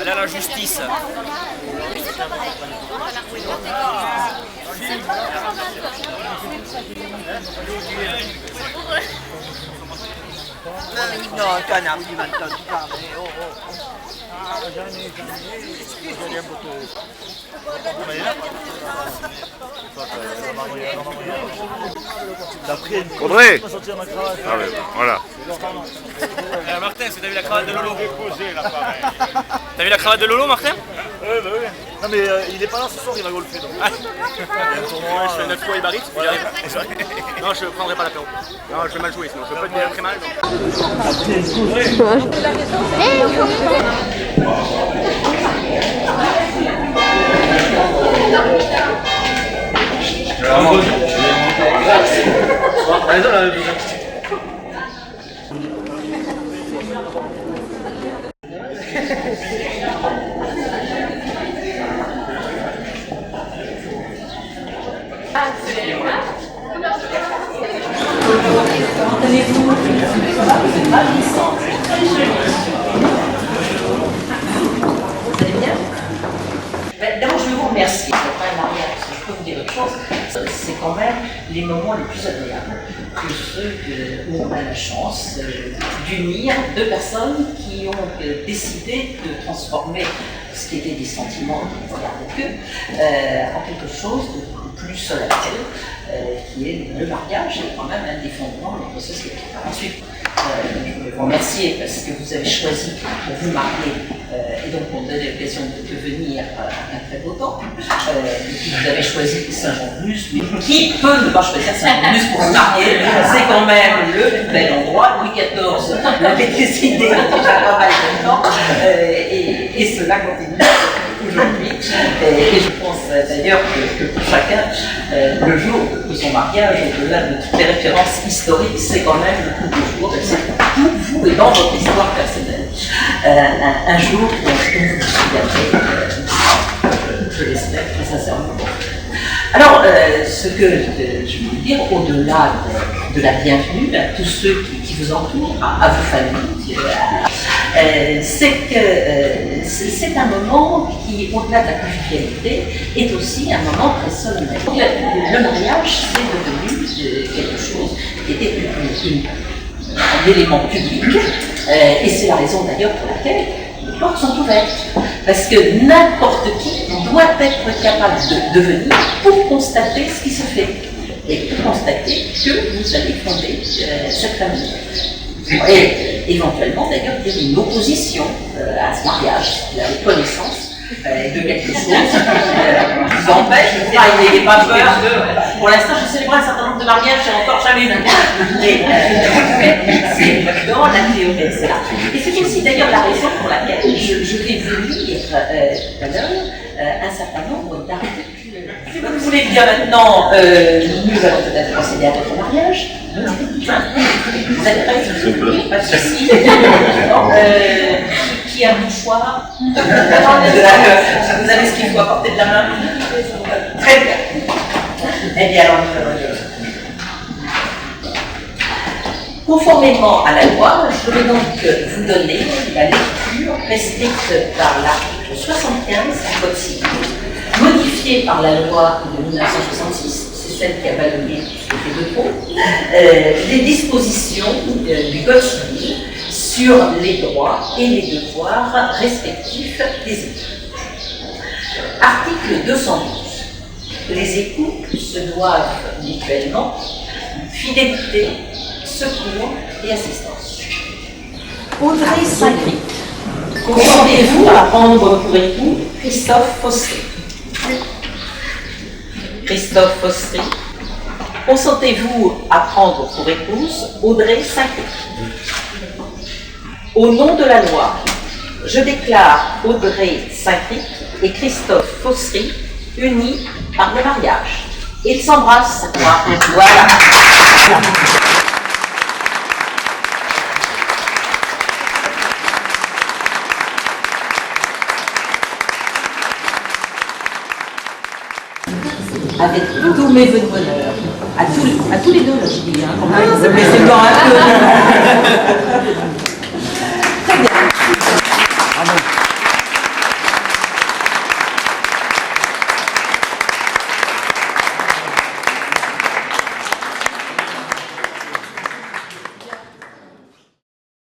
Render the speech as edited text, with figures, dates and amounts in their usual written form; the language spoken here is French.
Elle est à la justice. No, canam diventa di carne. Audrey. Ah ouais, voilà. Martin, est-ce que t'as vu la cravate de Lolo? T'as vu la cravate de Lolo, Martin? Bah oui. Non mais il est pas là ce soir, il va golfer donc. Je fais 9 fois Ibarit, il arrive. Non, je prendrai pas l'apéro. Non, je vais mal jouer, sinon je peux pas te dire très mal. D'abord, je veux vous remercier. C'est pas un mariage, parce que je peux vous dire une chose, c'est quand même les moments les plus agréables que ceux où on a la chance d'unir deux personnes qui ont décidé de transformer ce qui était des sentiments qui ne regardaient que en quelque chose de plus solennel, qui est le mariage, et quand même un des fondements de notre société. Ensuite, je veux vous remercier parce que vous avez choisi pour vous marier et donc pour me donner l'occasion de venir à un très beau temps. Vous avez choisi Saint-Jean-de-Luz, mais qui peut ne pas choisir Saint-Jean-de-Luz pour se marier? C'est quand même le plus bel endroit. Louis XIV l'avait décidé déjà pas mal de temps et cela continue aujourd'hui. Et je pense d'ailleurs que pour chacun, le jour de son mariage, au-delà de toutes les références historiques, c'est quand même le plus beau jour, c'est pour vous et dans votre histoire personnelle, un jour où vous vous souviendrez, je l'espère très sincèrement. Alors, ce que je voulais dire, au-delà de la bienvenue à tous ceux qui vous entourent, à vos familles, c'est que c'est un moment qui, au-delà de la convivialité, est aussi un moment très solennel. Le mariage, c'est devenu quelque chose qui était un élément public, et c'est la raison d'ailleurs pour laquelle les portes sont ouvertes. Parce que n'importe qui doit être capable de venir pour constater ce qui se fait et pour constater que vous allez fonder cette famille. Et éventuellement d'ailleurs il y a une opposition à ce mariage, si vous avez connaissance de quelque chose qui vous empêche de dire n'ayez pas peur de... Pour l'instant j'ai célébré un certain nombre de mariages, j'ai encore jamais eu c'est dans la théorie, c'est là. Et c'est aussi d'ailleurs la raison pour laquelle je vais vous lire tout à l'heure un certain nombre d'articles. Si vous voulez bien maintenant, nous allons peut-être procéder à votre mariage. Vous êtes prêts? Pas de soucis. Qui a un mouchoir? Vous avez ce qu'il faut apporter de la main? Très bien. Eh bien alors, conformément à la loi, je vais donc vous donner la lecture prescrite par l'article 75 du Code civil, modifiée par la loi de 1966, c'est celle qui a balayé tout ce qui était de trop, les dispositions du Code civil sur les droits et les devoirs respectifs des époux. Article 212. Les époux se doivent mutuellement fidélité, secours et assistance. Audrey Saint-Cric, consentez-vous à prendre pour époux Christophe Fossery? Christophe Fossery, consentez-vous à prendre pour épouse Audrey Saint-Cric? Au nom de la loi, je déclare Audrey Saint-Cric et Christophe Fossery unis par le mariage. Ils s'embrassent. Voilà. Avec tous mes vœux de bonheur, À tous les deux, là, je dis, hein, quand même. Mais c'est quand même un peu.